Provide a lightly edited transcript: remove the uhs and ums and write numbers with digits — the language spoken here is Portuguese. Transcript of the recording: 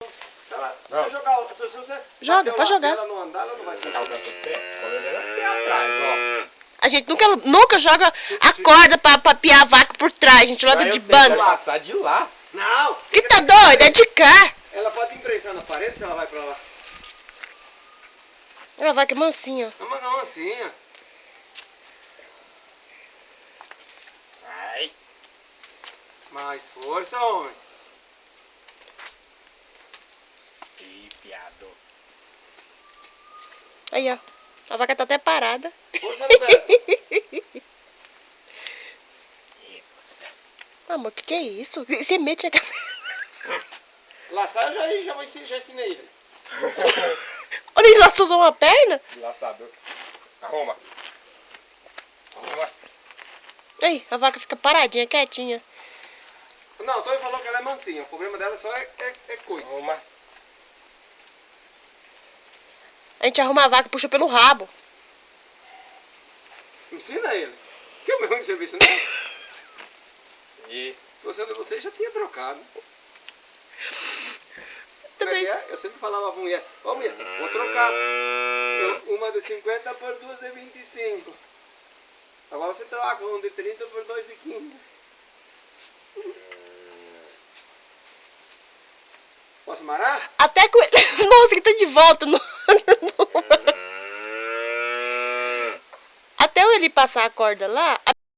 Se você jogar, se você Joga, pode jogar. Se ela não andar, ela não vai sentar. A gente nunca joga a corda pra piar a vaca por trás. A gente joga de banda. Passar de lá. Não. Que tá doido? É de cá. Ela pode imprensar na parede se ela vai pra lá. A vaca é mansinha. Não, assim, ó. Ai. Mais força, homem. Ih, piado. Aí, ó. A vaca tá até parada. Força no pé. Amor, que é isso? Você mete a cabeça. Laçar eu já ensinei ele. Olha, ele lá só usou uma perna? Laçador. Arruma. Arruma. Aí, a vaca fica paradinha, quietinha. Não, o Tony falou que ela é mansinha. O problema dela só é coisa. Arruma. A gente arruma a vaca e puxa pelo rabo. Ensina ele. Que é o meu ruim de serviço, né? E... Você já tinha trocado. Como é Também. que é? Eu sempre falava pra mulher, ó mulher, vou trocar uma de 50 por duas de 25. Agora você troca um de 30 por dois de 15. Posso marar? Até com ele. Nossa, que tá de volta. Até ele passar a corda lá,